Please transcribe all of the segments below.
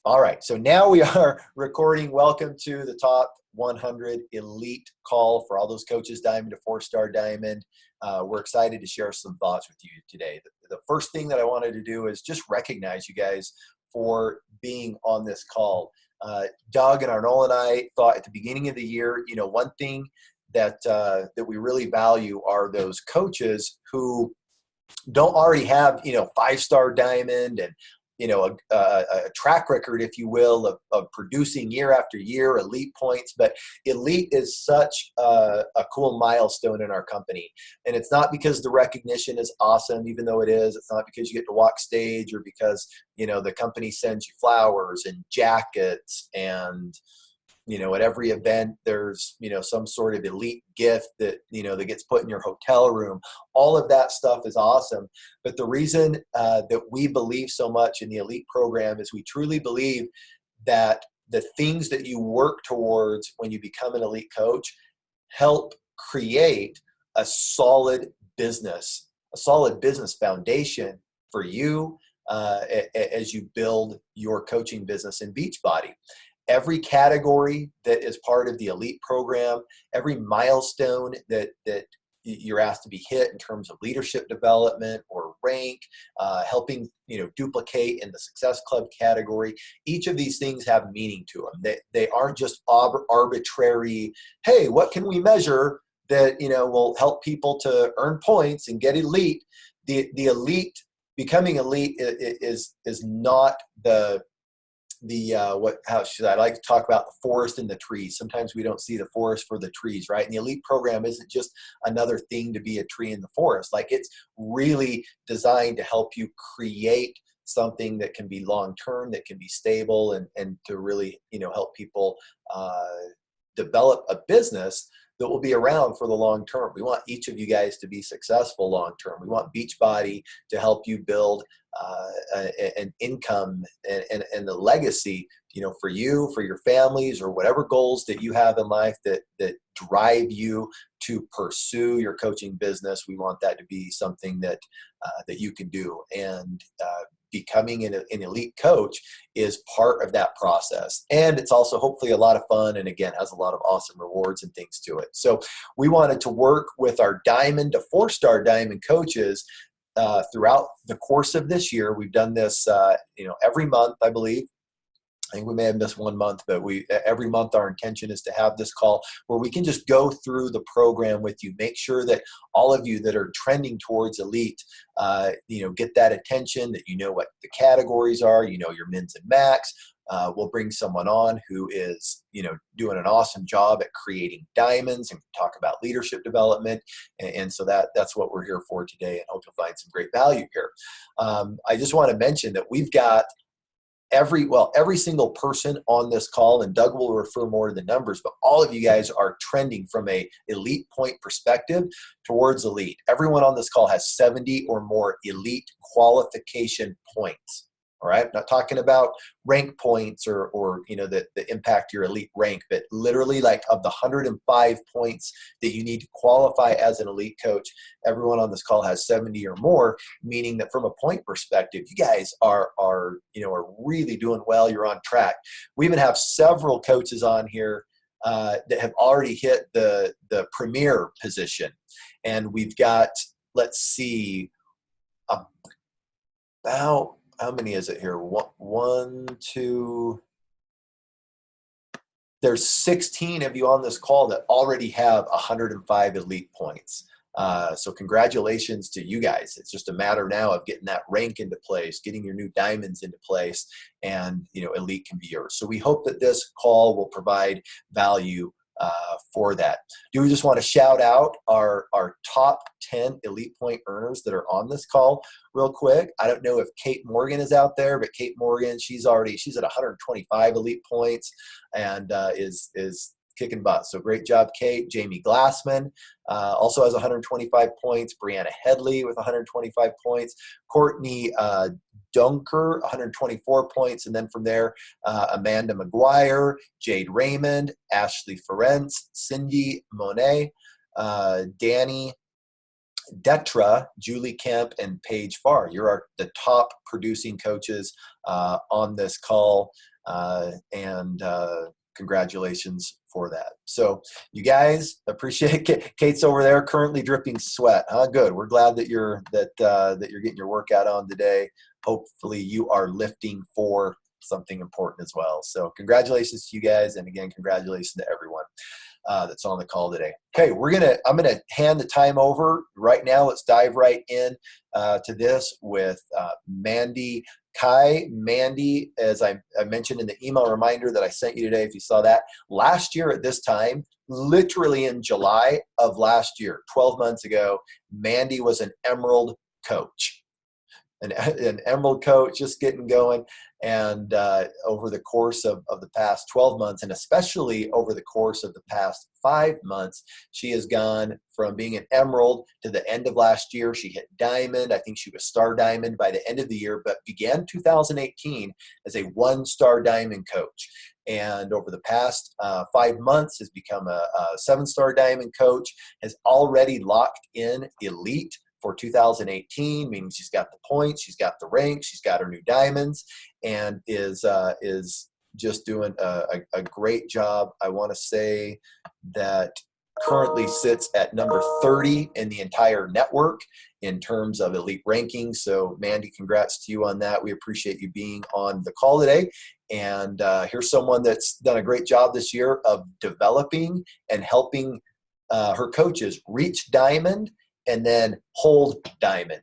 All right, so now we are recording. Welcome to the Top 100 Elite Call for all those coaches, Diamond to 4-star Diamond. We're excited to share some thoughts with you today. The first thing that I wanted to do is just recognize you guys for being on this call. Doug and Arnold and I thought at the beginning of the year, one thing that we really value are those coaches who don't already have 5-star Diamond and a track record, if you will, of producing year after year elite points. But elite is such a cool milestone in our company, and it's not because the recognition is awesome, even though it is. It's not because you get to walk stage or because the company sends you flowers and jackets and at every event there's some sort of elite gift that that gets put in your hotel room. All of that stuff is awesome, but the reason that we believe so much in the elite program is we truly believe that the things that you work towards when you become an elite coach help create a solid business foundation for you as you build your coaching business in Beachbody. Every category that is part of the elite program, every milestone that you're asked to be hit in terms of leadership development or rank, helping duplicate in the Success Club category, each of these things have meaning to them. They aren't just arbitrary, hey, what can we measure that will help people to earn points and get elite. The elite, becoming elite is not how should I like to talk about the forest and the trees. Sometimes we don't see the forest for the trees, right? And the elite program isn't just another thing to be a tree in the forest. Like, it's really designed to help you create something that can be long-term, that can be stable, and to really help people develop a business that will be around for the long term. We want each of you guys to be successful long term. We want Beachbody to help you build an income and a legacy, for you, for your families, or whatever goals that you have in life that drive you to pursue your coaching business. We want that to be something that you can do, and becoming an elite coach is part of that process. And it's also hopefully a lot of fun, and again, has a lot of awesome rewards and things to it. So we wanted to work with our Diamond to 4-star Diamond coaches throughout the course of this year. We've done this every month, I believe. I think we may have missed one month, but every month our intention is to have this call where we can just go through the program with you, make sure that all of you that are trending towards elite, get that attention, that what the categories are, your mins and max. We'll bring someone on who is, doing an awesome job at creating diamonds and talk about leadership development. And so that's what we're here for today, and hope you'll find some great value here. I just want to mention that we've got every single person on this call, and Doug will refer more to the numbers, but all of you guys are trending from a elite point perspective towards elite. Everyone on this call has 70 or more elite qualification points. All right, not talking about rank points or that impact your elite rank, but literally, like, of the 105 points that you need to qualify as an elite coach, everyone on this call has 70 or more, meaning that from a point perspective, you guys are really doing well. You're on track. We even have several coaches on here that have already hit the premier position, and we've got, let's see, about, how many is it here? One, two. There's 16 of you on this call that already have 105 elite points. So congratulations to you guys. It's just a matter now of getting that rank into place, getting your new diamonds into place, and elite can be yours. So we hope that this call will provide value for that. Do we just want to shout out our top 10 elite point earners that are on this call real quick? I don't know if Kate Morgan is out there, but Kate Morgan, she's at 125 elite points and is kicking butt. So great job, Kate. Jamie Glassman also has 125 points. Brianna Headley with 125 points. Courtney Dunker, 124 points. And then from there, Amanda McGuire, Jade Raymond, Ashley Ferenc, Cindy Monet, Danny Detra, Julie Kemp, and Paige Farr. You're the top producing coaches on this call. And congratulations for that. So you guys, appreciate Kate's over there currently dripping sweat. Good. We're glad that you're getting your workout on today. Hopefully you are lifting for something important as well. So congratulations to you guys, and again, congratulations to everyone that's on the call today. Okay, I'm gonna hand the time over right now. Let's dive right in to this with Mandy Kai. Mandy, as I mentioned in the email reminder that I sent you today, if you saw that, last year at this time, literally in July of last year, 12 months ago, Mandy was an Emerald coach. An Emerald coach, just getting going. And over the course of the past 12 months, and especially over the course of the past 5 months, she has gone from being an Emerald to the end of last year. She hit Diamond. I think she was Star Diamond by the end of the year, but began 2018 as a 1-star Diamond coach. And over the past 5 months has become a 7-star Diamond coach, has already locked in Elite for 2018, meaning she's got the points, she's got the rank, she's got her new diamonds, and is just doing a great job. I want to say that currently sits at number 30 in the entire network in terms of elite rankings. So Mandy, congrats to you on that. We appreciate you being on the call today. And here's someone that's done a great job this year of developing and helping her coaches reach Diamond and then hold Diamond.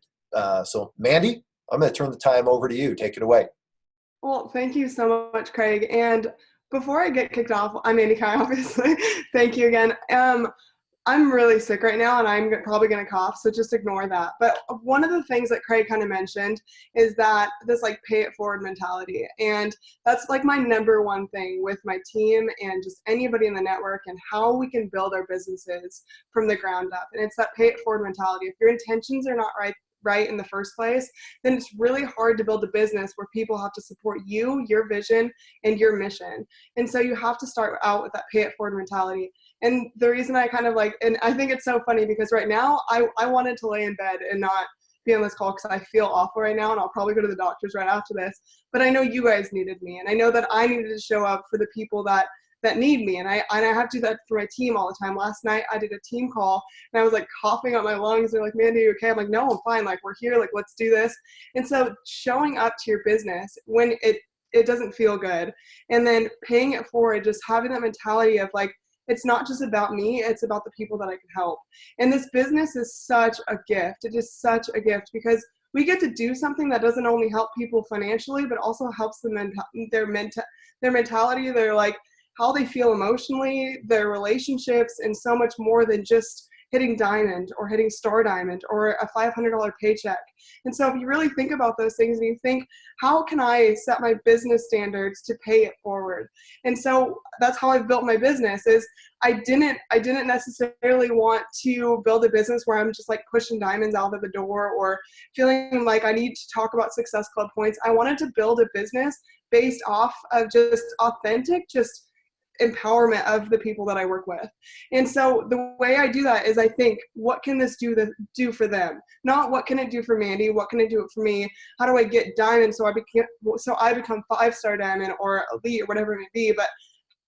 So Mandy, I'm going to turn the time over to you. Take it away. Well, thank you so much, Craig. And before I get kicked off, I'm Andy Kai, obviously. Thank you again. I'm really sick right now, and I'm probably going to cough, so just ignore that. But one of the things that Craig kind of mentioned is that this like pay it forward mentality. And that's like my number one thing with my team and just anybody in the network, and how we can build our businesses from the ground up. And it's that pay it forward mentality. If your intentions are not right in the first place, then it's really hard to build a business where people have to support you, your vision, and your mission. And so you have to start out with that pay it forward mentality. And the reason I kind of like, and I think it's so funny because right now I wanted to lay in bed and not be on this call because I feel awful right now, and I'll probably go to the doctors right after this. But I know you guys needed me, and I know that I needed to show up for the people that need me. And I have to do that for my team all the time. Last night I did a team call and I was like coughing up my lungs. They're like, "Mandy, are you okay?" I'm like, "No, I'm fine. Like, we're here. Like, let's do this." And so showing up to your business when it doesn't feel good, and then paying it forward, just having that mentality of like, it's not just about me, it's about the people that I can help. And this business is such a gift. It is such a gift because we get to do something that doesn't only help people financially, but also helps them their mentality, their like how they feel emotionally, their relationships, and so much more than just hitting Diamond or hitting Star Diamond or a $500 paycheck. And so if you really think about those things and you think, how can I set my business standards to pay it forward? And so that's how I've built my business. Is I didn't necessarily want to build a business where I'm just like pushing diamonds out of the door or feeling like I need to talk about Success Club points. I wanted to build a business based off of just authentic, just empowerment of the people that I work with. And so the way I do that is I think, what can this do for them? Not what can it do for Mandy? What can it do for me? How do I get Diamond so I become 5-star Diamond or Elite or whatever it may be? But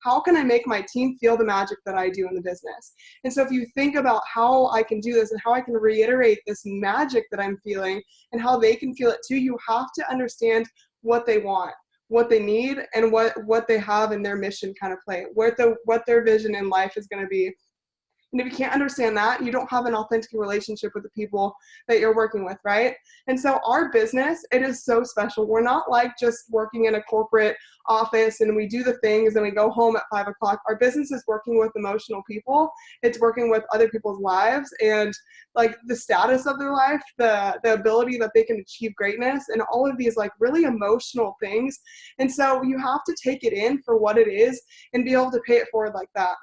how can I make my team feel the magic that I do in the business? And so if you think about how I can do this and how I can reiterate this magic that I'm feeling and how they can feel it too, you have to understand what they want, what they need, and what they have in their mission kind of play, what their vision in life is going to be. And if you can't understand that, you don't have an authentic relationship with the people that you're working with, right? And so our business, it is so special. We're not like just working in a corporate office and we do the things and we go home at 5 o'clock. Our business is working with emotional people. It's working with other people's lives and like the status of their life, the ability that they can achieve greatness, and all of these like really emotional things. And so you have to take it in for what it is and be able to pay it forward like that.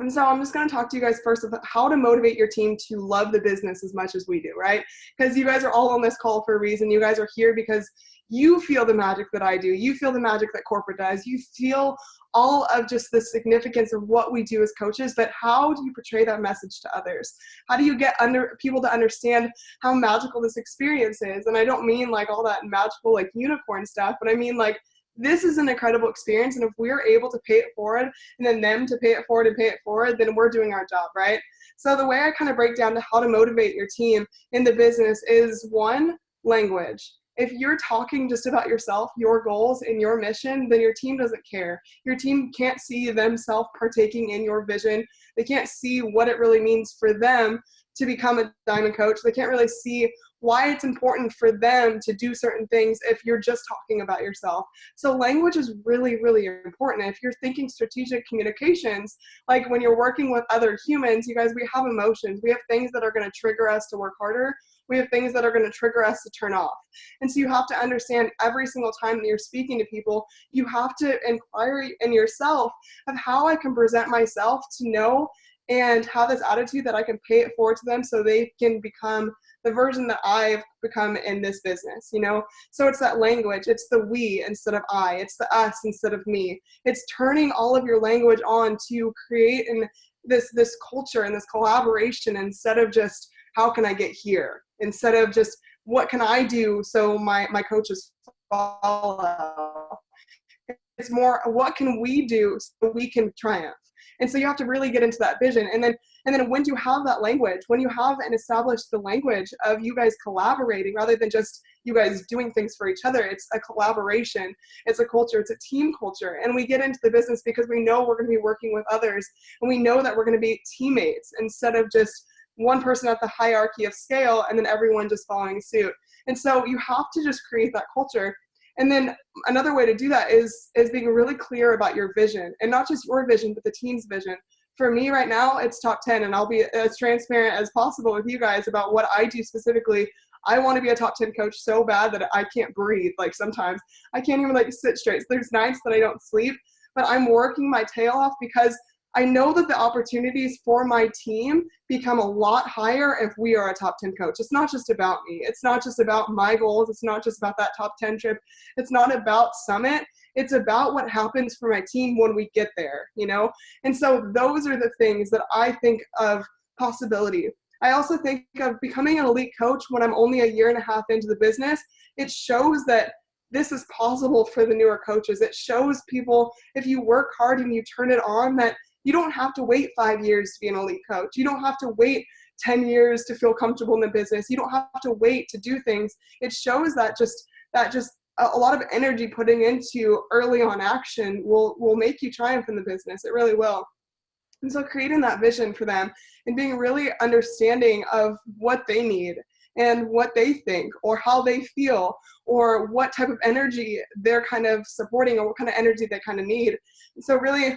And so I'm just going to talk to you guys first about how to motivate your team to love the business as much as we do, right? Because you guys are all on this call for a reason. You guys are here because you feel the magic that I do. You feel the magic that corporate does. You feel all of just the significance of what we do as coaches, but how do you portray that message to others? How do you get people to understand how magical this experience is? And I don't mean like all that magical like unicorn stuff, but I mean like this is an incredible experience. And if we're able to pay it forward and then them to pay it forward and pay it forward, then we're doing our job, right? So the way I kind of break down to how to motivate your team in the business is, one, language. If you're talking just about yourself, your goals, and your mission, then your team doesn't care. Your team can't see themselves partaking in your vision. They can't see what it really means for them to become a diamond coach. They can't really see why it's important for them to do certain things if you're just talking about yourself. So language is really, really important. If you're thinking strategic communications, like when you're working with other humans, you guys, we have emotions. We have things that are going to trigger us to work harder. We have things that are going to trigger us to turn off. And so you have to understand every single time that you're speaking to people, you have to inquire in yourself of how I can present myself to know and have this attitude that I can pay it forward to them so they can become the version that I've become in this business, you know? So it's that language. It's the we instead of I. It's the us instead of me. It's turning all of your language on to create this culture and this collaboration instead of just how can I get here? Instead of just what can I do so my coaches follow? It's more what can we do so we can triumph? And so you have to really get into that vision. And then when you have that language, when you have and establish the language of you guys collaborating rather than just you guys doing things for each other, it's a collaboration, it's a culture, it's a team culture. And we get into the business because we know we're going to be working with others and we know that we're going to be teammates instead of just one person at the hierarchy of scale and then everyone just following suit. And so you have to just create that culture. And then another way to do that is being really clear about your vision, and not just your vision, but the team's vision. For me right now, it's top 10, and I'll be as transparent as possible with you guys about what I do specifically. I want to be a top 10 coach so bad that I can't breathe. Like sometimes I can't even like sit straight. So there's nights that I don't sleep, but I'm working my tail off because I know that the opportunities for my team become a lot higher if we are a top 10 coach. It's not just about me. It's not just about my goals. It's not just about that top 10 trip. It's not about Summit. It's about what happens for my team when we get there, you know? And so those are the things that I think of possibility. I also think of becoming an elite coach when I'm only a year and a half into the business. It shows that this is possible for the newer coaches. It shows people if you work hard and you turn it on that you don't have to wait 5 years to be an elite coach. You don't have to wait 10 years to feel comfortable in the business. You don't have to wait to do things. It shows that just a lot of energy putting into early on action will make you triumph in the business. It really will. And so creating that vision for them and being really understanding of what they need and what they think or how they feel or what type of energy they're kind of supporting or what kind of energy they kind of need. And so really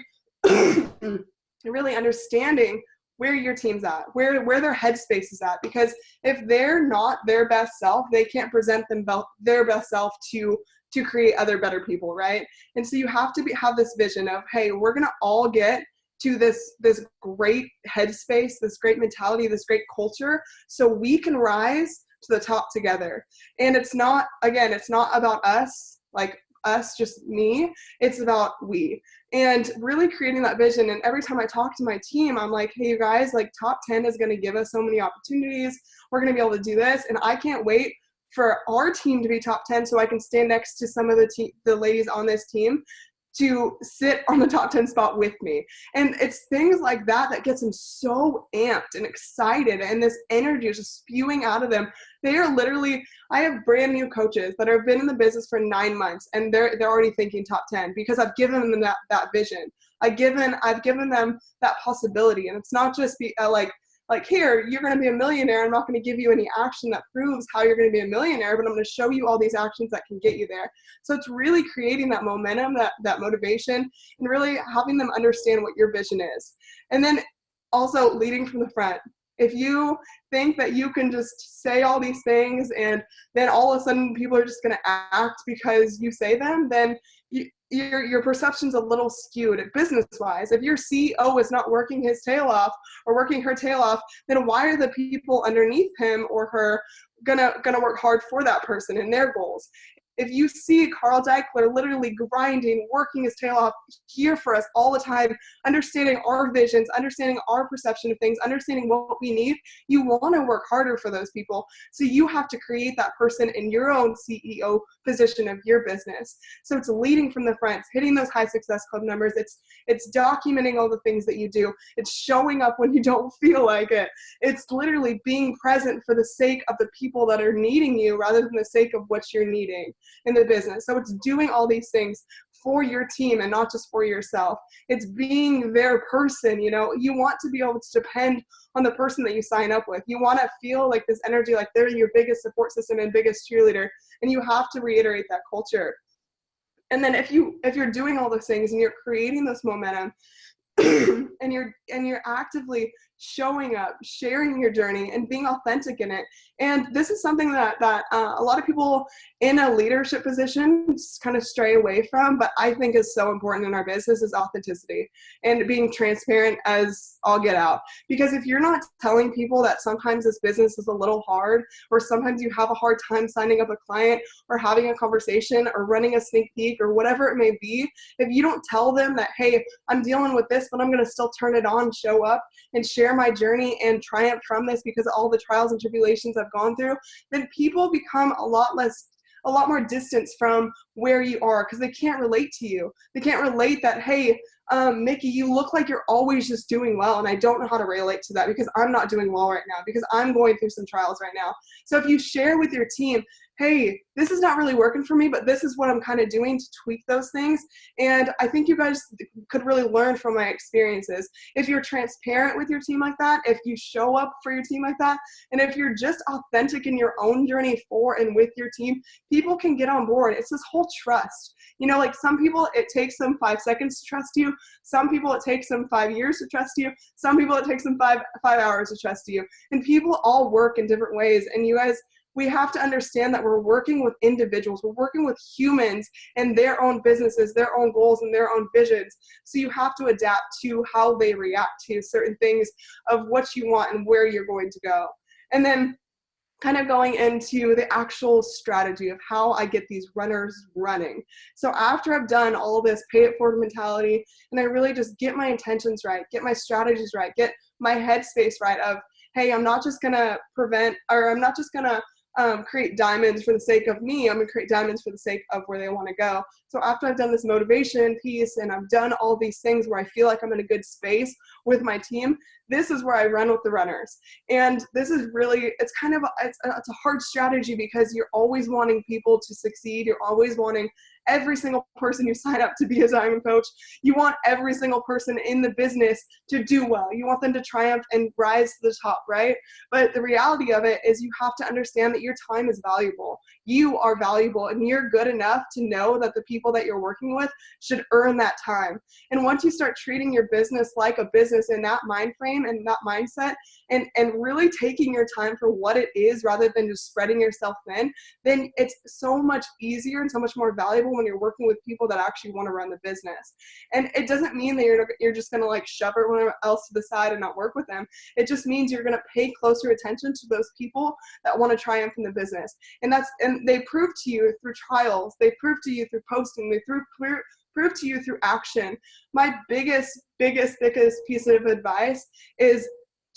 really understanding where your team's at, where their headspace is at, because if they're not their best self, they can't present their best self to create other better people, right? And so you have to have this vision of, hey, we're gonna all get to this great headspace, this great mentality, this great culture, so we can rise to the top together. And it's not about us, like us, just me. It's about we. And really creating that vision. And every time I talk to my team, I'm like, hey, you guys, like top 10 is going to give us so many opportunities. We're going to be able to do this. And I can't wait for our team to be top 10 so I can stand next to some of the ladies on this team to sit on the top 10 spot with me. And it's things like that gets them so amped and excited, and this energy is just spewing out of them. They are literally, I have brand new coaches that have been in the business for 9 months and they're already thinking top 10 because I've given them that vision. I've given them that possibility. And it's not just like here, you're going to be a millionaire. I'm not going to give you any action that proves how you're going to be a millionaire, but I'm going to show you all these actions that can get you there. So it's really creating that momentum, that motivation, and really having them understand what your vision is. And then also leading from the front. If you think that you can just say all these things and then all of a sudden people are just going to act because you say them, then your perception's a little skewed business-wise. If your CEO is not working his tail off or working her tail off, then why are the people underneath him or her gonna work hard for that person and their goals? If you see Carl Deichler literally grinding, working his tail off here for us all the time, understanding our visions, understanding our perception of things, understanding what we need, you want to work harder for those people. So you have to create that person in your own CEO position of your business. So it's leading from the front, it's hitting those high success club numbers, it's documenting all the things that you do, it's showing up when you don't feel like it, it's literally being present for the sake of the people that are needing you rather than the sake of what you're needing in the business. So it's doing all these things for your team and not just for yourself. It's being their person. You want to be able to depend on the person that you sign up with. You want to feel like this energy, like they're your biggest support system and biggest cheerleader, and you have to reiterate that culture. And then if you're doing all those things and you're creating this momentum and you're actively showing up, sharing your journey, and being authentic in it. And this is something that a lot of people in a leadership position kind of stray away from, but I think is so important in our business, is authenticity and being transparent as all get out. Because if you're not telling people that sometimes this business is a little hard, or sometimes you have a hard time signing up a client or having a conversation or running a sneak peek or whatever it may be, if you don't tell them that, hey, I'm dealing with this, but I'm going to still turn it on, show up, and share my journey and triumph from this because of all the trials and tribulations I've gone through, then people become a lot more distance from where you are because they can't relate to you. They can't relate that, hey, Mickey, you look like you're always just doing well, and I don't know how to relate to that because I'm not doing well right now because I'm going through some trials right now. So if you share with your team, hey, this is not really working for me, but this is what I'm kind of doing to tweak those things. And I think you guys could really learn from my experiences. If you're transparent with your team like that, if you show up for your team like that, and if you're just authentic in your own journey for and with your team, people can get on board. It's this whole trust. Like some people, it takes them 5 seconds to trust you. Some people, it takes them 5 years to trust you. Some people, it takes them five hours to trust you. And people all work in different ways. And you guys, we have to understand that we're working with individuals. We're working with humans and their own businesses, their own goals, and their own visions. So you have to adapt to how they react to certain things of what you want and where you're going to go. And then kind of going into the actual strategy of how I get these runners running. So after I've done all this pay it forward mentality, and I really just get my intentions right, get my strategies right, get my headspace right of, hey, I'm not just going to create diamonds for the sake of me. I'm going to create diamonds for the sake of where they want to go. So after I've done this motivation piece and I've done all these things where I feel like I'm in a good space with my team, this is where I run with the runners. And this is really, it's a hard strategy because you're always wanting people to succeed. You're always wanting every single person you sign up to be a diamond coach. You want every single person in the business to do well. You want them to triumph and rise to the top, right? But the reality of it is you have to understand that your time is valuable. You are valuable, and you're good enough to know that the people that you're working with should earn that time. And once you start treating your business like a business in that mind frame and that mindset, and really taking your time for what it is rather than just spreading yourself thin, then it's so much easier and so much more valuable when you're working with people that actually want to run the business. And it doesn't mean that you're just going to like shove everyone else to the side and not work with them. It just means you're going to pay closer attention to those people that want to triumph in the business. And they prove to you through trials, they prove to you through posting, they prove to you through action. My biggest piece of advice is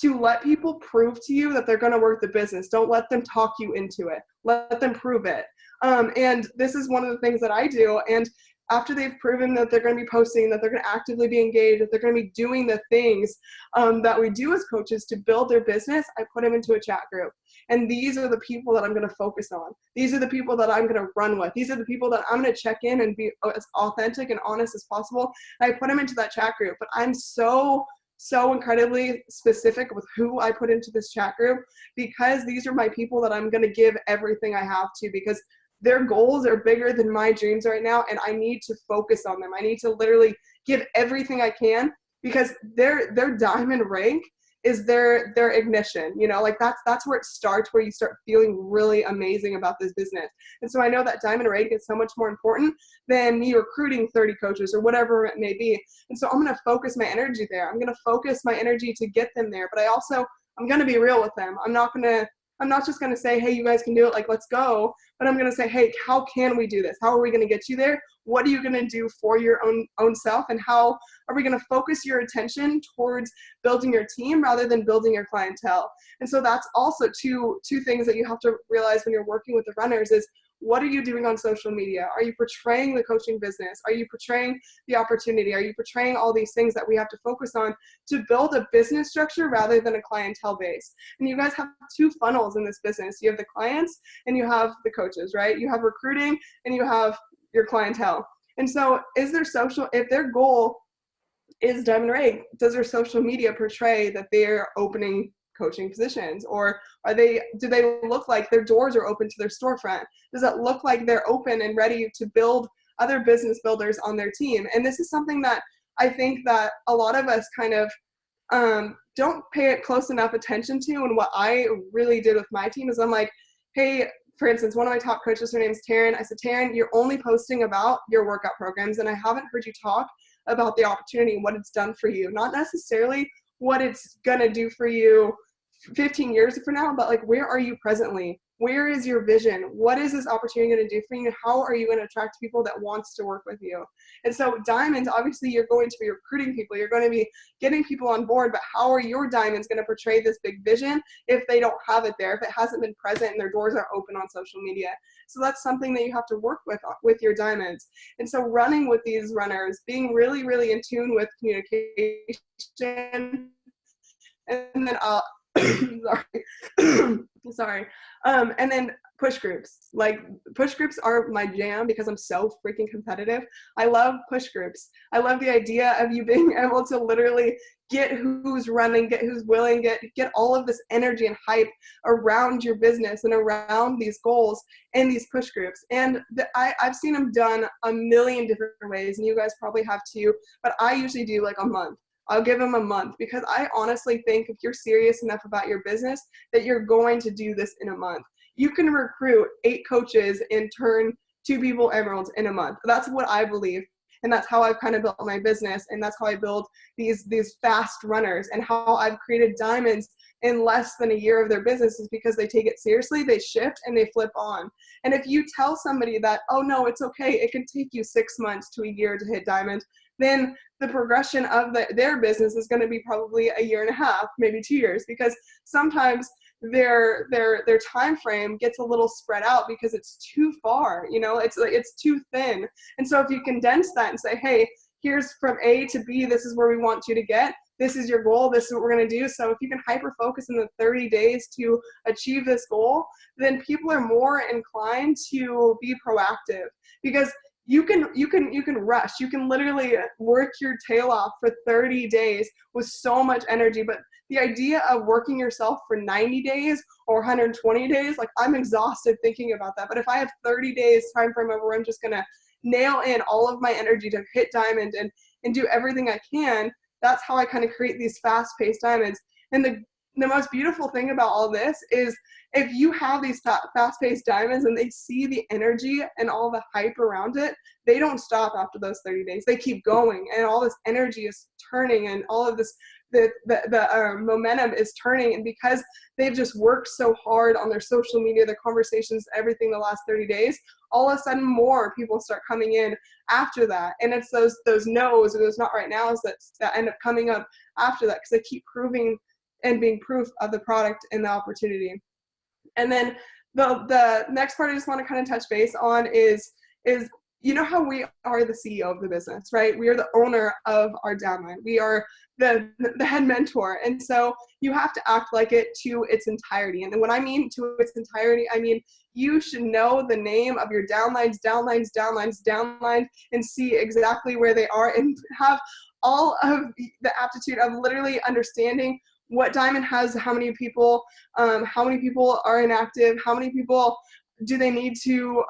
to let people prove to you that they're going to work the business. Don't let them talk you into it. Let them prove it. And this is one of the things that I do. And after they've proven that they're going to be posting, that they're going to actively be engaged, that they're going to be doing the things that we do as coaches to build their business, I put them into a chat group. And these are the people that I'm going to focus on. These are the people that I'm going to run with. These are the people that I'm going to check in and be as authentic and honest as possible. And I put them into that chat group. But I'm so incredibly specific with who I put into this chat group, because these are my people that I'm going to give everything I have to, because their goals are bigger than my dreams right now, and I need to focus on them. I need to literally give everything I can, because their diamond rank is their ignition. Like that's where it starts, where you start feeling really amazing about this business. And so I know that diamond rank is so much more important than me recruiting 30 coaches or whatever it may be. And so I'm going to focus my energy there. I'm going to focus my energy to get them there. But I'm going to be real with them. I'm not going to I'm not just going to say, hey, you guys can do it, like, let's go, but I'm going to say, hey, how can we do this? How are we going to get you there? What are you going to do for your own self? And how are we going to focus your attention towards building your team rather than building your clientele? And so that's also two things that you have to realize when you're working with the runners is, what are you doing on social media? Are you portraying the coaching business? Are you portraying the opportunity? Are you portraying all these things that we have to focus on to build a business structure rather than a clientele base? And you guys have two funnels in this business. You have the clients and you have the coaches, right? You have recruiting and you have your clientele. And so if their goal is Diamond Ray, does their social media portray that they're opening coaching positions? Or do they look like their doors are open to their storefront? Does it look like they're open and ready to build other business builders on their team? And this is something that I think that a lot of us kind of don't pay it close enough attention to. And what I really did with my team is I'm like, hey, for instance, one of my top coaches, her name's Taryn. I said, Taryn, you're only posting about your workout programs, and I haven't heard you talk about the opportunity and what it's done for you. Not necessarily what it's going to do for you 15 years from now, but like, where are you presently? Where is your vision? What is this opportunity going to do for you? How are you going to attract people that wants to work with you? And so diamonds, obviously you're going to be recruiting people. You're going to be getting people on board, but how are your diamonds going to portray this big vision if they don't have it there, if it hasn't been present and their doors are open on social media? So that's something that you have to work with your diamonds. And so running with these runners, being really, really in tune with communication, and then sorry. And then push groups. Like, push groups are my jam because I'm so freaking competitive. I love push groups. I love the idea of you being able to literally get who's running, get who's willing, get all of this energy and hype around your business and around these goals in these push groups. And I've seen them done a million different ways, and you guys probably have too, but I usually do like a month. I'll give them a month because I honestly think if you're serious enough about your business that you're going to do this in a month. You can recruit 8 coaches and turn 2 people emeralds in a month. That's what I believe. And that's how I've kind of built my business. And that's how I build these fast runners, and how I've created diamonds in less than a year of their business is because they take it seriously, they shift, and they flip on. And if you tell somebody that, oh no, it's okay, it can take you 6 months to a year to hit diamond, then the progression of their business is going to be probably a year and a half, maybe 2 years, because sometimes their time frame gets a little spread out because it's too far, it's too thin. And so if you condense that and say, hey, here's from A to B, this is where we want you to get, this is your goal, this is what we're going to do. So if you can hyper focus in the 30 days to achieve this goal, then people are more inclined to be proactive, because you can rush. You can literally work your tail off for 30 days with so much energy. But the idea of working yourself for 90 days or 120 days, like, I'm exhausted thinking about that. But if I have 30 days time frame where I'm just going to nail in all of my energy to hit diamond and do everything I can, that's how I kind of create these fast-paced diamonds. And the most beautiful thing about all this is, if you have these fast-paced diamonds and they see the energy and all the hype around it, they don't stop after those 30 days. They keep going, and all this energy is turning, and all of this, the momentum is turning. And because they've just worked so hard on their social media, their conversations, everything the last 30 days, all of a sudden more people start coming in after that. And it's those no's or those not right nows that end up coming up after that, because they keep proving and being proof of the product and the opportunity. And then the next part I just want to kind of touch base on is how we are the CEO of the business, right? We are the owner of our downline. We are the head mentor. And so you have to act like it to its entirety. And when I mean to its entirety, I mean you should know the name of your downlines, and see exactly where they are, and have all of the aptitude of literally understanding what diamond has, how many people are inactive, how many people do they need to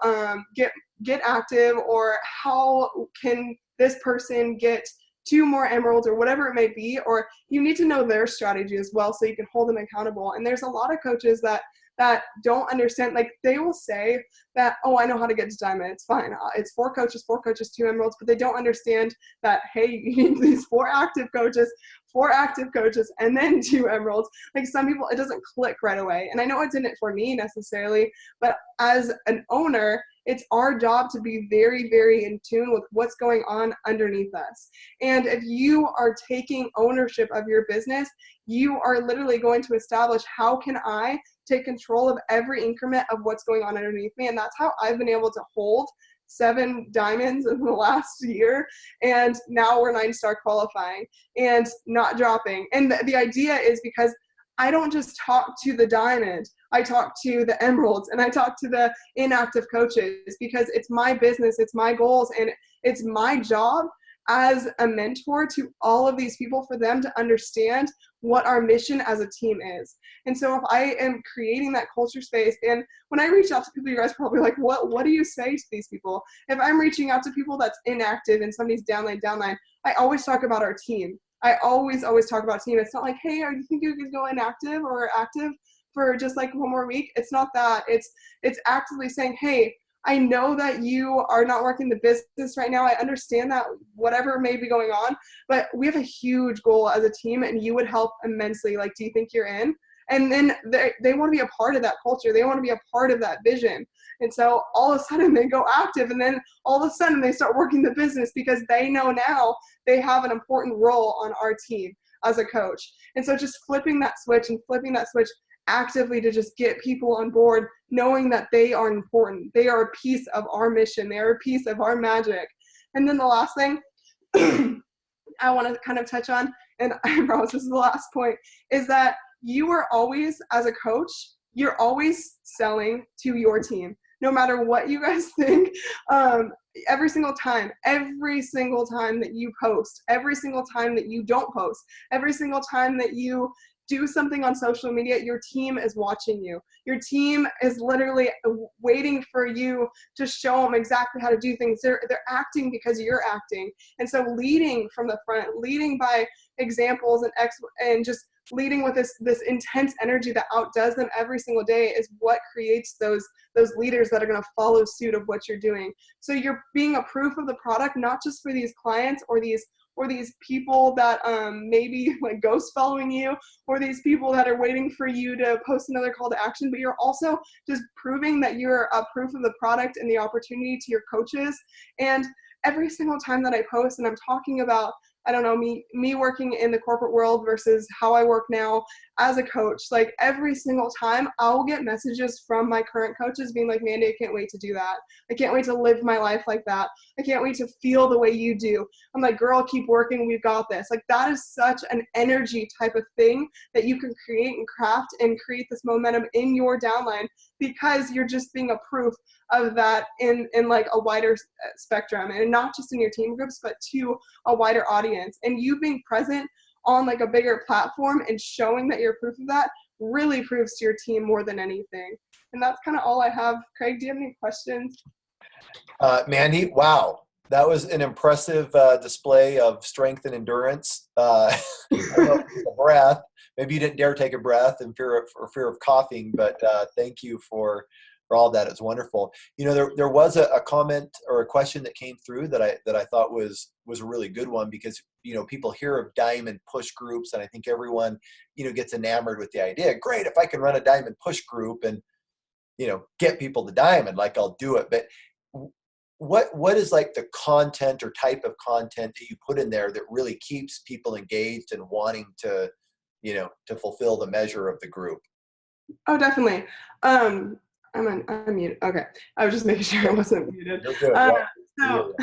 get active, or how can this person get 2 more emeralds, or whatever it may be. Or you need to know their strategy as well, so you can hold them accountable. And there's a lot of coaches that that don't understand. Like, they will say that, oh, I know how to get to diamond. It's fine. It's 4 coaches, 2 emeralds, but they don't understand that, hey, you need these 4 active coaches, and then 2 emeralds. Like, some people, it doesn't click right away. And I know it didn't for me necessarily, but as an owner, it's our job to be very, very in tune with what's going on underneath us. And if you are taking ownership of your business, you are literally going to establish, how can I take control of every increment of what's going on underneath me? And that's how I've been able to hold 7 diamonds in the last year, and now we're 9-star qualifying and not dropping. And the idea is because I don't just talk to the diamond, I talk to the emeralds, and I talk to the inactive coaches, because it's my business, it's my goals, and it's my job as a mentor to all of these people for them to understand what our mission as a team is. And so if I am creating that culture space, and when I reach out to people, you guys are probably like, what do you say to these people? If I'm reaching out to people that's inactive and somebody's downline, I always talk about our team. I always talk about team. It's not like, hey, you think you could go inactive or active for just like 1 more week? It's not that. It's actively saying, hey, I know that you are not working the business right now. I understand that, whatever may be going on, but we have a huge goal as a team, and you would help immensely. Like, do you think you're in? And then they want to be a part of that culture. They want to be a part of that vision. And so all of a sudden they go active, and then all of a sudden they start working the business, because they know now they have an important role on our team as a coach. And so just flipping that switch actively to just get people on board, knowing that they are important. They are a piece of our mission. They are a piece of our magic. And then the last thing I want to kind of touch on, and I promise this is the last point, is that you are always, as a coach, you're always selling to your team. No matter what you guys think, every single time that you post, every single time that you don't post, every single time that you do something on social media, your team is watching you. Your team is literally waiting for you to show them exactly how to do things. They're acting because you're acting. And so leading from the front, leading by examples and just leading with this intense energy that outdoes them every single day is what creates those leaders that are going to follow suit of what you're doing. So you're being a proof of the product, not just for these clients or these people that maybe like ghost following you, or these people that are waiting for you to post another call to action, but you're also just proving that you're a proof of the product and the opportunity to your coaches. And every single time that I post and I'm talking about, I don't know, me working in the corporate world versus how I work now as a coach, like every single time I'll get messages from my current coaches being like, Mandy, I can't wait to do that. I can't wait to live my life like that. I can't wait to feel the way you do. I'm like, girl, keep working. We've got this. Like, that is such an energy type of thing that you can create and craft and create this momentum in your downline, because you're just being a proof of that in like a wider spectrum, and not just in your team groups, but to a wider audience. And you being present on like a bigger platform and showing that you're proof of that really proves to your team more than anything. And that's kind of all I have. Craig, do you have any questions? Mandy, wow. That was an impressive display of strength and endurance. I don't know if you took a breath. Maybe you didn't dare take a breath in fear of coughing, but thank you for all that. It's wonderful. You know, there was a comment or a question that came through that I thought was a really good one, because, you know, people hear of diamond push groups, and I think everyone, you know, gets enamored with the idea. Great, if I can run a diamond push group and, you know, get people to diamond, like, I'll do it. But what is like the content or type of content that you put in there that really keeps people engaged and wanting to, you know, to fulfill the measure of the group? Oh, definitely. I'm muted. Okay. I was just making sure I wasn't muted. You're good.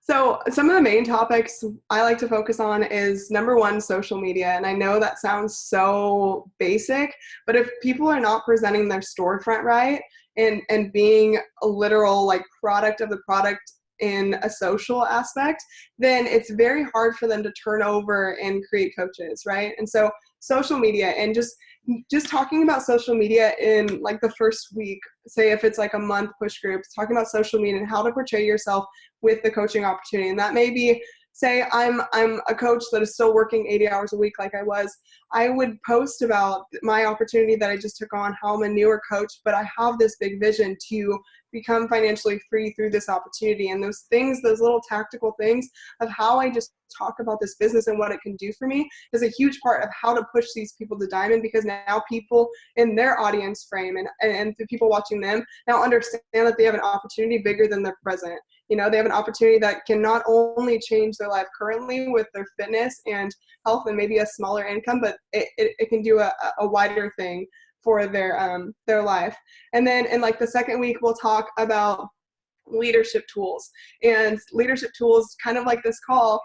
So some of the main topics I like to focus on is, number one, social media. And I know that sounds so basic, but if people are not presenting their storefront right and being a literal like product of the product in a social aspect, then it's very hard for them to turn over and create coaches, right? And so social media, and just talking about social media in like the first week, say if it's like a month push group, talking about social media and how to portray yourself with the coaching opportunity. And that may be say I'm a coach that is still working 80 hours a week like I was, I would post about my opportunity that I just took on, how I'm a newer coach, but I have this big vision to become financially free through this opportunity. And those things, those little tactical things of how I just talk about this business and what it can do for me is a huge part of how to push these people to diamond, because now people in their audience frame and the people watching them now understand that they have an opportunity bigger than their present. You know, they have an opportunity that can not only change their life currently with their fitness and health and maybe a smaller income, but it can do a wider thing for their life. And then in like the second week, we'll talk about leadership tools, and leadership tools, kind of like this call,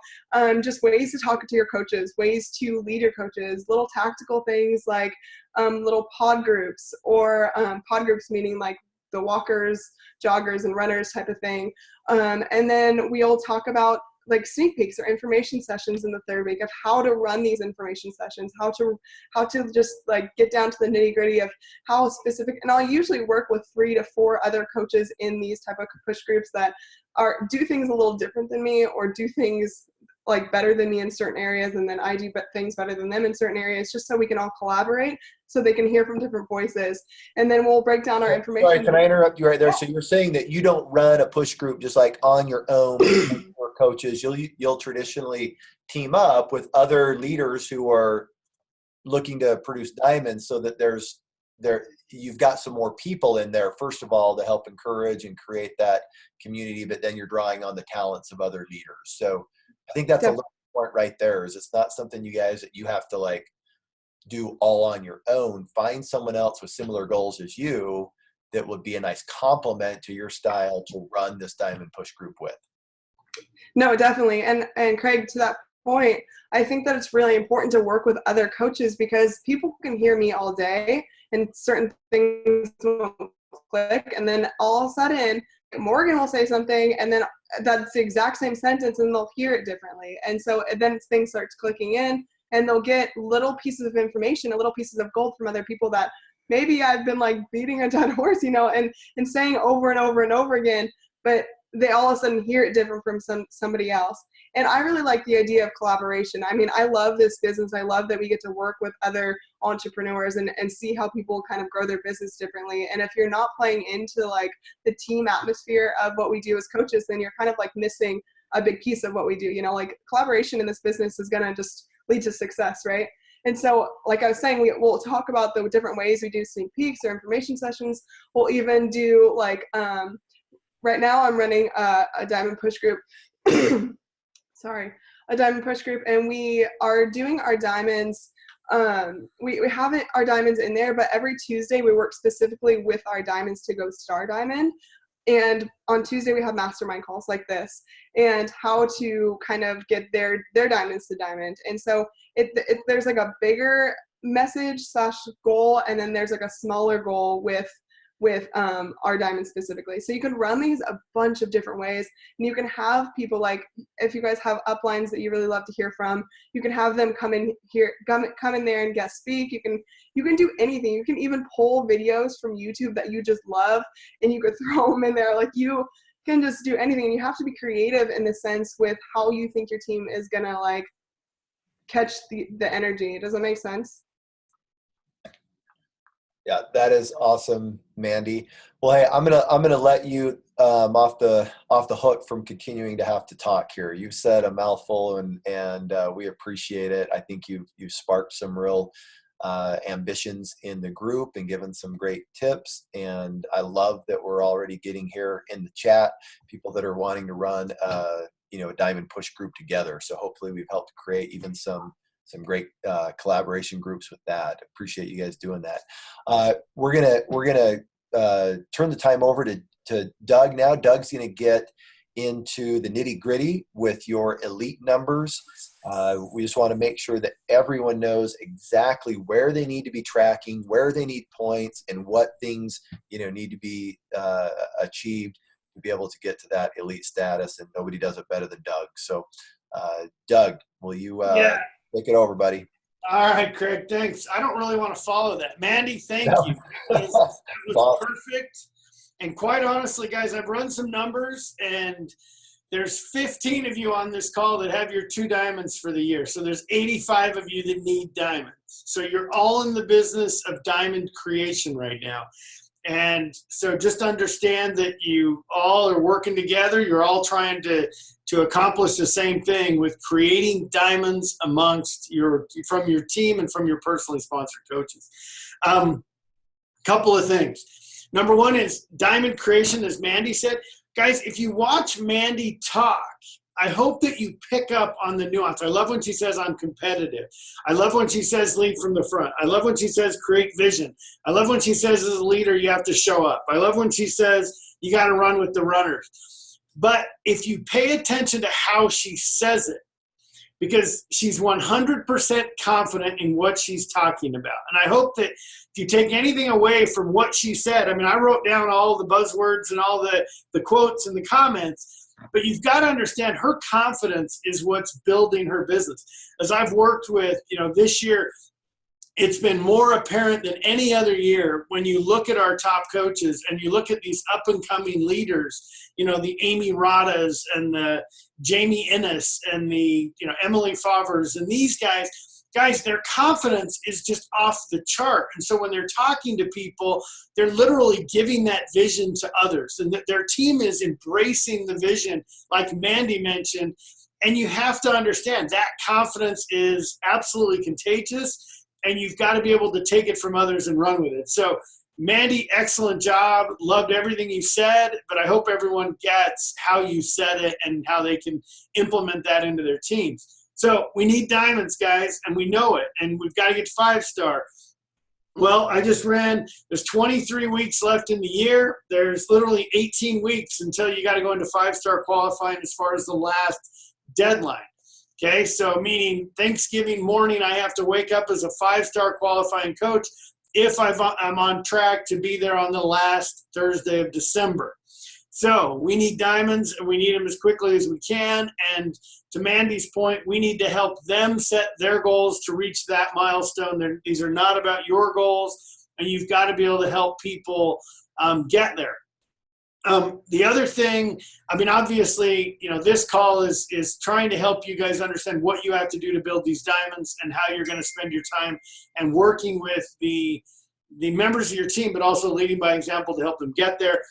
just ways to talk to your coaches, ways to lead your coaches, little tactical things like little pod groups, or pod groups meaning like the walkers, joggers, and runners type of thing. And then we'll talk about like sneak peeks or information sessions in the third week of how to run these information sessions, how to just like get down to the nitty gritty of how specific. And I'll usually work with 3 to 4 other coaches in these type of push groups that do things a little different than me, or do things like better than me in certain areas, and then I do things better than them in certain areas, just so we can all collaborate, so they can hear from different voices. And then we'll break down our information. Sorry, can I interrupt you right there? So you're saying that you don't run a push group just like on your own for coaches. You'll traditionally team up with other leaders who are looking to produce diamonds, so that you've got some more people in there, first of all, to help encourage and create that community, but then you're drawing on the talents of other leaders. So I think that's a little point right there, is it's not something you guys that you have to like do all on your own. Find someone else with similar goals as you that would be a nice complement to your style to run this diamond push group with. No, definitely. And Craig, to that point, I think that it's really important to work with other coaches, because people can hear me all day and certain things won't click, and then all of a sudden Morgan will say something, and then that's the exact same sentence, and they'll hear it differently. And so then things starts clicking in, and they'll get little pieces of information, little pieces of gold from other people that maybe I've been like beating a dead horse, you know, and saying over and over and over again, but they all of a sudden hear it different from somebody else. And I really like the idea of collaboration. I mean, I love this business. I love that we get to work with other entrepreneurs and see how people kind of grow their business differently. And if you're not playing into like the team atmosphere of what we do as coaches, then you're kind of like missing a big piece of what we do. You know, like collaboration in this business is going to just lead to success, right? And so, like I was saying, we'll talk about the different ways we do sneak peeks or information sessions. We'll even do like, right now I'm running a diamond push group. Sorry, a diamond push group, and we are doing our diamonds. We haven't our diamonds in there, but every Tuesday we work specifically with our diamonds to go star diamond. And on Tuesday we have mastermind calls like this, and how to kind of get their diamonds to diamond. And so there's like a bigger message / goal, and then there's like a smaller goal with our diamonds specifically. So you can run these a bunch of different ways, and you can have people, like if you guys have uplines that you really love to hear from, you can have them come in here, come in there and guest speak. You can do anything. You can even pull videos from YouTube that you just love, and you could throw them in there. Like you can just do anything, and you have to be creative in the sense with how you think your team is gonna like catch the energy. Does that make sense? Yeah, that is awesome, Mandy. Well, hey, I'm gonna let you off the hook from continuing to have to talk here. You've said a mouthful, and we appreciate it. I think you've sparked some real ambitions in the group and given some great tips. And I love that we're already getting here in the chat people that are wanting to run a diamond push group together. So hopefully we've helped create even some great collaboration groups with that. Appreciate you guys doing that. We're gonna turn the time over to Doug now. Doug's gonna get into the nitty gritty with your elite numbers. We just want to make sure that everyone knows exactly where they need to be tracking, where they need points, and what things need to be achieved to be able to get to that elite status. And nobody does it better than Doug. So, Doug, will you? Yeah. Take it over, buddy. All right, Craig, thanks. I don't really want to follow that. Mandy, thank you. That was Awesome. perfect. And quite honestly, guys, I've run some numbers, and There's 15 of you on this call that have your 2 diamonds for the year. So there's 85 of you that need diamonds. So you're all in the business of diamond creation right now. And so just understand that you all are working together. You're all trying to accomplish the same thing with creating diamonds from your team and from your personally sponsored coaches. Couple of things. Number one is diamond creation, as Mandy said. Guys, if you watch Mandy talk, I hope that you pick up on the nuance. I love when she says I'm competitive. I love when she says lead from the front. I love when she says create vision. I love when she says as a leader you have to show up. I love when she says you got to run with the runners. But if you pay attention to how she says it, because she's 100% confident in what she's talking about. And I hope that if you take anything away from what she said, I mean, I wrote down all the buzzwords and all the quotes and the comments, but you've got to understand her confidence is what's building her business. As I've worked with, this year, it's been more apparent than any other year when you look at our top coaches and you look at these up-and-coming leaders, the Amy Radas and the Jamie Innes and the, Emily Favres and these guys, their confidence is just off the chart. And so when they're talking to people, they're literally giving that vision to others. And their team is embracing the vision, like Mandy mentioned. And you have to understand that confidence is absolutely contagious. And you've got to be able to take it from others and run with it. So, Mandy, excellent job. Loved everything you said, but I hope everyone gets how you said it and how they can implement that into their teams. So we need diamonds, guys, and we know it, and we've got to get 5-star. Well, I just ran. There's 23 weeks left in the year. There's literally 18 weeks until you got to go into 5-star qualifying as far as the last deadline. Okay, so meaning Thanksgiving morning, I have to wake up as a 5-star qualifying coach if I'm on track to be there on the last Thursday of December. So we need diamonds, and we need them as quickly as we can. And to Mandy's point, we need to help them set their goals to reach that milestone. These are not about your goals, and you've got to be able to help people get there. The other thing, obviously, this call is trying to help you guys understand what you have to do to build these diamonds and how you're going to spend your time and working with the members of your team, but also leading by example to help them get there.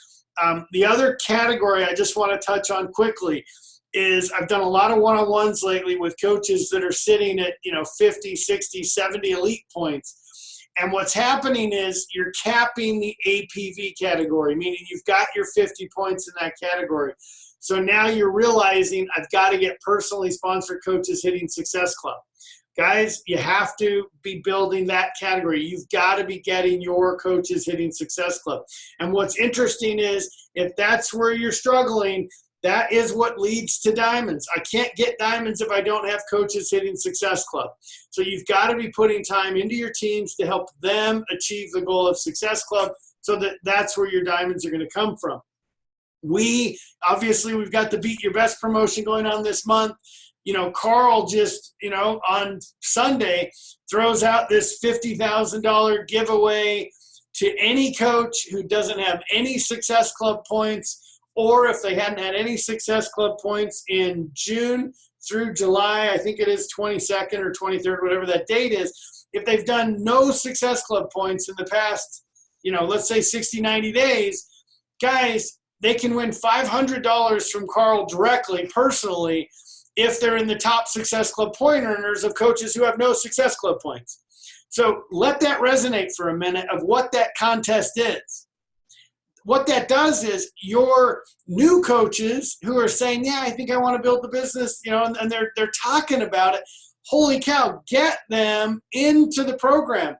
The other category I just want to touch on quickly is I've done a lot of one-on-ones lately with coaches that are sitting at, 50, 60, 70 elite points. And what's happening is you're capping the APV category, meaning you've got your 50 points in that category. So now you're realizing I've got to get personally sponsored coaches hitting Success Club. Guys, you have to be building that category. You've got to be getting your coaches hitting Success Club. And what's interesting is if that's where you're struggling, that is what leads to diamonds. I can't get diamonds if I don't have coaches hitting Success Club. So you've got to be putting time into your teams to help them achieve the goal of Success Club so that's where your diamonds are going to come from. We've got the Beat Your Best promotion going on this month. Carl just, on Sunday throws out this $50,000 giveaway to any coach who doesn't have any Success Club points, or if they hadn't had any Success Club points in June through July, I think it is 22nd or 23rd, whatever that date is, if they've done no Success Club points in the past, let's say 60, 90 days, guys, they can win $500 from Carl directly, personally, if they're in the top Success Club point earners of coaches who have no Success Club points. So let that resonate for a minute of what that contest is. What that does is your new coaches who are saying, yeah, I think I want to build the business, and they're talking about it. Holy cow, get them into the program.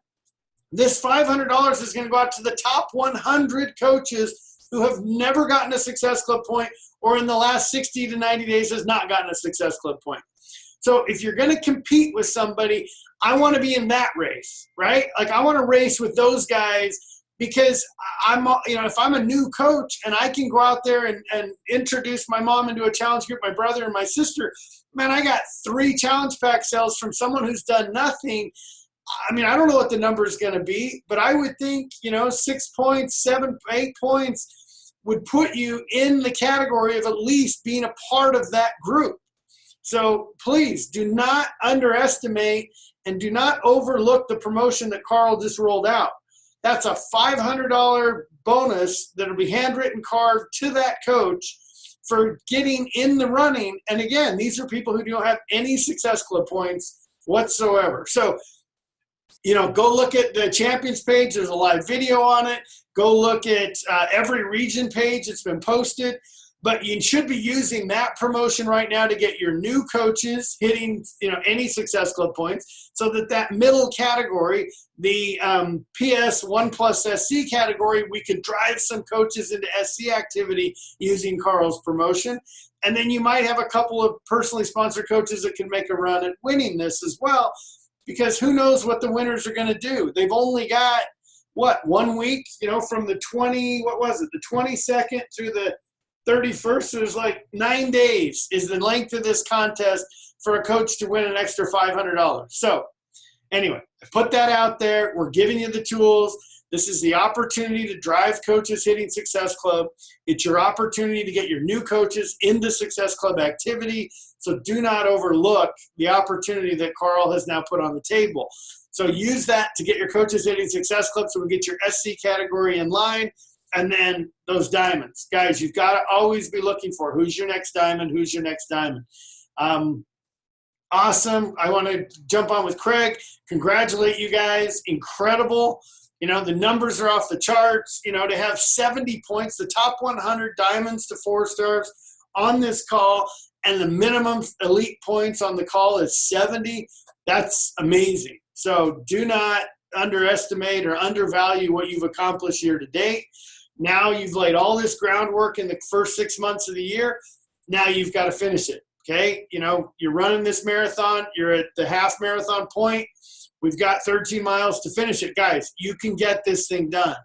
This $500 is going to go out to the top 100 coaches who have never gotten a Success Club point or in the last 60 to 90 days has not gotten a Success Club point. So if you're going to compete with somebody, I want to be in that race, right? Like I want to race with those guys because if I'm a new coach and I can go out there and introduce my mom into a challenge group, my brother and my sister, man, I got 3 challenge pack sales from someone who's done nothing. I don't know what the number is going to be, but I would think, 6 points, 7, 8 points would put you in the category of at least being a part of that group. So please do not underestimate and do not overlook the promotion that Carl just rolled out. That's a $500 bonus that will be handwritten carved to that coach for getting in the running. And again, these are people who don't have any Success Club points whatsoever. So, you know, go look at the champions page. There's a live video on it. Go look at every region page. It's been posted. But you should be using that promotion right now to get your new coaches hitting, you know, any Success Club points, so that that middle category, the PS 1+ SC category, we could drive some coaches into SC activity using Carl's promotion. And then you might have a couple of personally sponsored coaches that can make a run at winning this as well, because who knows what the winners are going to do. They've only got, what, 1 week, you know, from the 22nd through the 31st, so there's like 9 days is the length of this contest for a coach to win an extra $500. So anyway, I put that out there. We're giving you the tools. This is the opportunity to drive coaches hitting Success Club. It's your opportunity to get your new coaches into Success Club activity. So do not overlook the opportunity that Carl has now put on the table. So use that to get your coaches hitting Success Club so we get your SC category in line. And then those diamonds. Guys, you've got to always be looking for who's your next diamond, who's your next diamond. Awesome. I want to jump on with Craig. Congratulate you guys. Incredible. You know, the numbers are off the charts. You know, to have 70 points, the top 100 diamonds to 4 stars on this call, and the minimum elite points on the call is 70. That's amazing. So do not underestimate or undervalue what you've accomplished here to date. Now you've laid all this groundwork in the first 6 months of the year. Now you've got to finish it, okay? You know, you're running this marathon. You're at the half marathon point. We've got 13 miles to finish it. Guys, you can get this thing done.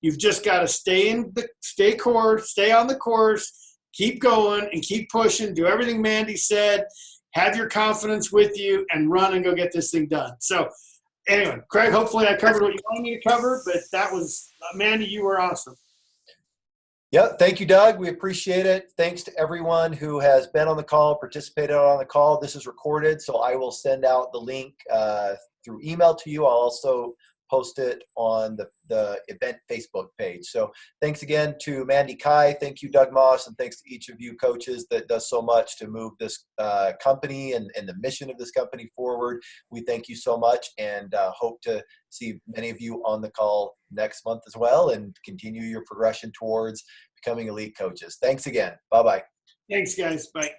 You've just got to stay on the course, keep going and keep pushing. Do everything Mandy said. Have your confidence with you and run and go get this thing done. So anyway, Craig, hopefully I covered what you wanted me to cover, but that was, Mandy, you were awesome. Yeah, thank you, Doug. We appreciate it. Thanks to everyone who has been on the call, participated on the call. This is recorded, so I will send out the link through email to you. I'll also post it on the event Facebook page. So thanks again to Mandy Kai. Thank you, Doug Moss, and thanks to each of you coaches that does so much to move this company and the mission of this company forward. We thank you so much, and hope to see many of you on the call next month as well, and continue your progression towards becoming elite coaches. Thanks again. Bye-bye. Thanks, guys. Bye.